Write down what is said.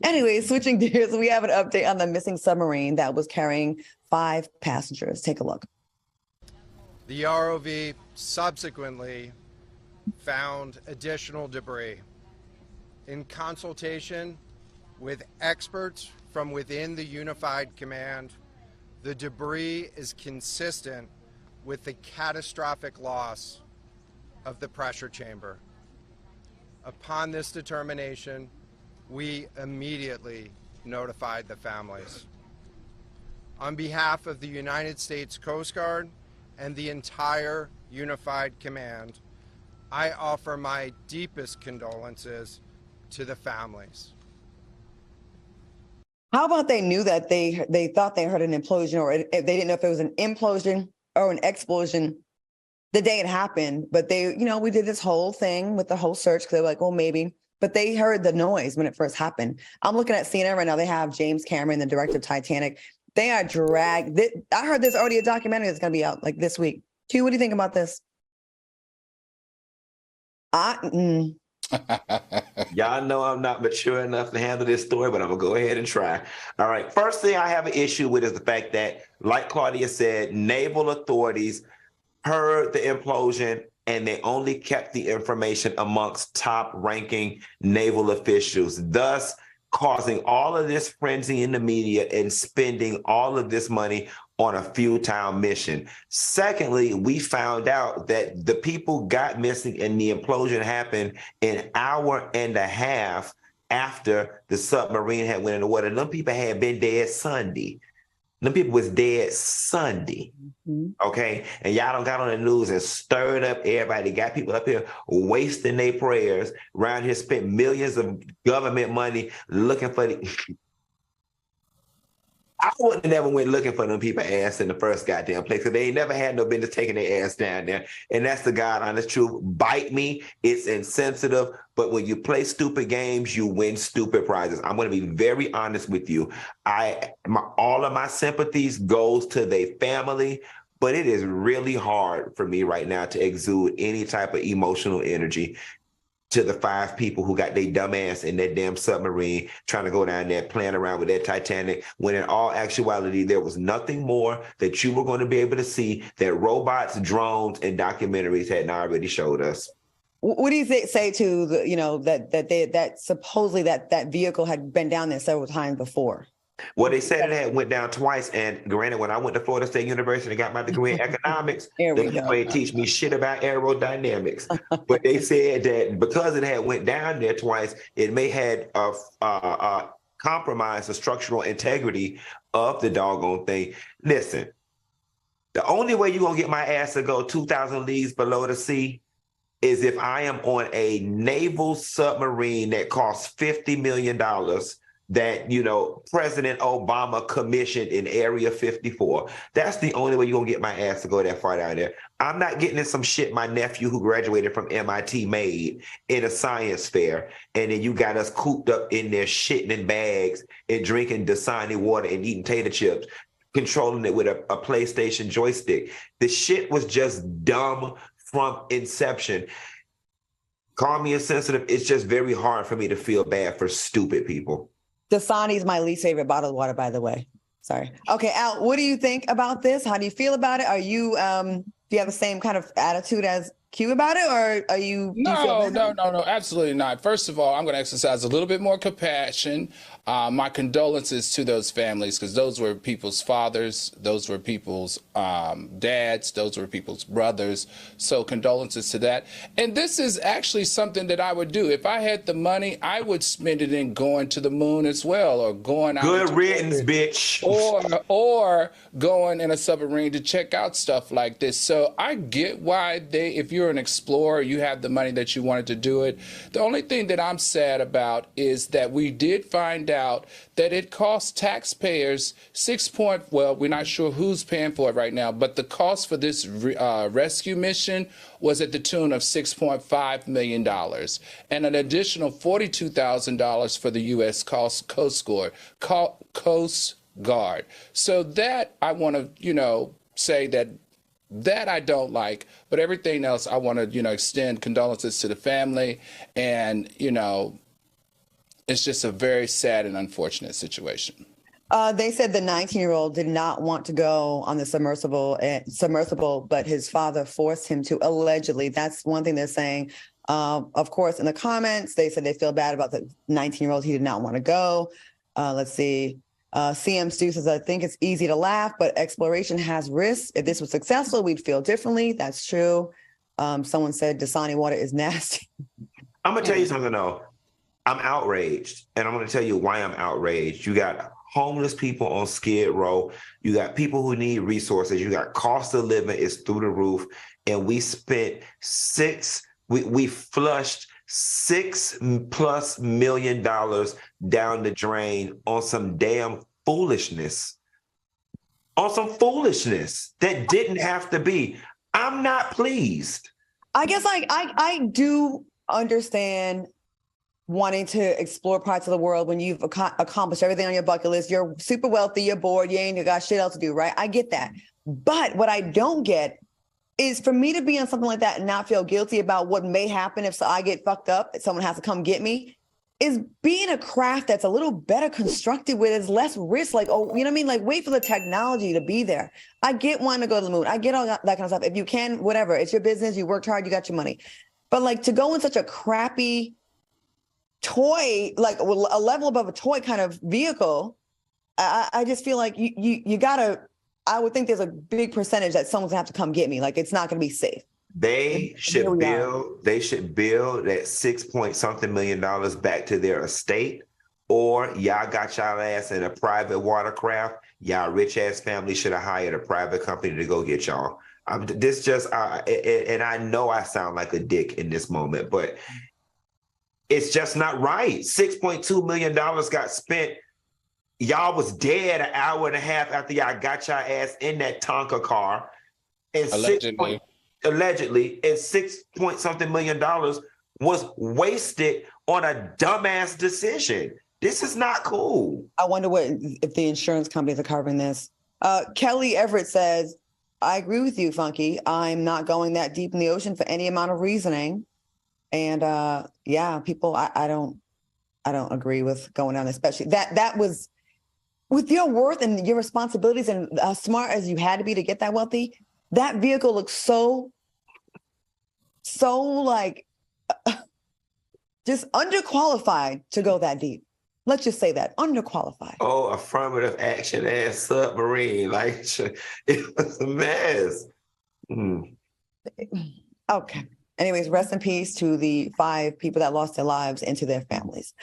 Anyway, switching gears, we have an update on the missing submarine that was carrying 5 passengers. Take a look. The ROV subsequently found additional debris. In consultation with experts from within the Unified Command, the debris is consistent with the catastrophic loss of the pressure chamber. Upon this determination, we immediately notified the families. On behalf of the United States Coast Guard and the entire Unified Command, I offer my deepest condolences to the families. How about they knew that they thought they heard an implosion, or they didn't know if it was an implosion or an explosion the day it happened, but we did this whole thing with the whole search because they were like, well, maybe, but they heard the noise when it first happened. I'm looking at CNN right now. They have James Cameron, the director of Titanic. They are dragged. I heard there's already a documentary that's going to be out like this week. Q, what do you think about this? Y'all know I'm not mature enough to handle this story, but I'm gonna go ahead and try. All right. First thing I have an issue with is the fact that, like Claudia said, naval authorities heard the implosion and they only kept the information amongst top-ranking naval officials, thus causing all of this frenzy in the media and spending all of this money on a futile mission. Secondly, we found out that the people got missing and the implosion happened an hour and a half after the submarine had went in the water. Them people had been dead Sunday. Them people was dead Sunday. Okay? And y'all don't got on the news and stirred up everybody. Got people up here wasting their prayers, around here spent millions of government money looking for the... I wouldn't have never went looking for them people ass in the first goddamn place, because they ain't never had no business taking their ass down there. And that's the God honest truth. Bite me. It's insensitive. But when you play stupid games, you win stupid prizes. I'm going to be very honest with you. All of my sympathies goes to their family, but it is really hard for me right now to exude any type of emotional energy to the 5 people who got their dumb ass in that damn submarine trying to go down there playing around with that Titanic, when in all actuality, there was nothing more that you were going to be able to see that robots, drones, and documentaries hadn't already showed us. What do you say to the, that supposedly that vehicle had been down there several times before? Well, they said it had went down twice, and granted, when I went to Florida State University and got my degree in economics, they ain't teach me shit about aerodynamics. But they said that because it had went down there twice, it may had compromised the structural integrity of the doggone thing. Listen, the only way you're gonna get my ass to go 2,000 leagues below the sea is if I am on a naval submarine that costs $50 million that, President Obama commissioned in Area 54. That's the only way you're going to get my ass to go that far down there. I'm not getting in some shit my nephew who graduated from MIT made in a science fair, and then you got us cooped up in there shitting in bags and drinking Dasani water and eating tater chips, controlling it with a PlayStation joystick. The shit was just dumb from inception. Call me insensitive. It's just very hard for me to feel bad for stupid people. Dasani is my least favorite bottled water, by the way. Sorry. Okay, Al, what do you think about this? How do you feel about it? Are you, do you have the same kind of attitude as Q about it, or are you? No, absolutely not. First of all, I'm going to exercise a little bit more compassion. My condolences to those families, because those were people's fathers, those were people's dads, those were people's brothers. So condolences to that. And this is actually something that I would do. If I had the money, I would spend it in going to the moon as well, or going out. Good riddance, bitch. Or going in a submarine to check out stuff like this. So I get why if you're an explorer, you have the money that you wanted to do it. The only thing that I'm sad about is that we did find out that it cost taxpayers we're not sure who's paying for it right now, but the cost for this rescue mission was at the tune of $6.5 million, and an additional $42,000 for the U.S. Coast Guard. So that I want to, say that I don't like, but everything else I want to, extend condolences to the family, and, It's just a very sad and unfortunate situation. They said the 19-year-old did not want to go on the submersible, but his father forced him to, allegedly. That's one thing they're saying. Of course, in the comments, they said they feel bad about the 19-year-old. He did not want to go. Let's see. CM Stu says, I think it's easy to laugh, but exploration has risks. If this was successful, we'd feel differently. That's true. Someone said Dasani water is nasty. I'm going to tell you something, though. I'm outraged, and I'm going to tell you why I'm outraged. You got homeless people on Skid Row. You got people who need resources. You got cost of living is through the roof, and we spent we flushed $6+ million down the drain on some damn foolishness. On some foolishness that didn't have to be. I'm not pleased. I guess I do understand wanting to explore parts of the world when you've accomplished everything on your bucket list. You're super wealthy, you're bored, you ain't got shit else to do, right? I get that. But what I don't get is for me to be on something like that and not feel guilty about what may happen if I get fucked up, if someone has to come get me, is being a craft that's a little better constructed with is less risk. Like, oh, you know what I mean? Like, wait for the technology to be there. I get wanting to go to the moon. I get all that kind of stuff. If you can, whatever, it's your business. You worked hard, you got your money. But like to go in such a crappy toy, like a level above a toy kind of vehicle, I just feel like you gotta, I would think there's a big percentage that someone's gonna have to come get me. Like it's not gonna be safe. They should build that $6 million back to their estate, or y'all got y'all ass in a private watercraft. Y'all rich ass family should have hired a private company to go get y'all. And I know I sound like a dick in this moment, but it's just not right. $6.2 million got spent. Y'all was dead an hour and a half after y'all got y'all ass in that Tonka car. And allegedly, and $6 million was wasted on a dumbass decision. This is not cool. I wonder if the insurance companies are covering this. Kelly Everett says, I agree with you, Funky. I'm not going that deep in the ocean for any amount of reasoning. And yeah, people, I don't agree with going on, especially that was with your worth and your responsibilities and as smart as you had to be to get that wealthy. That vehicle looks so like just underqualified to go that deep. Let's just say that, underqualified. Oh, affirmative action ass submarine. Like, it was a mess. Okay. Anyways, rest in peace to the 5 people that lost their lives and to their families.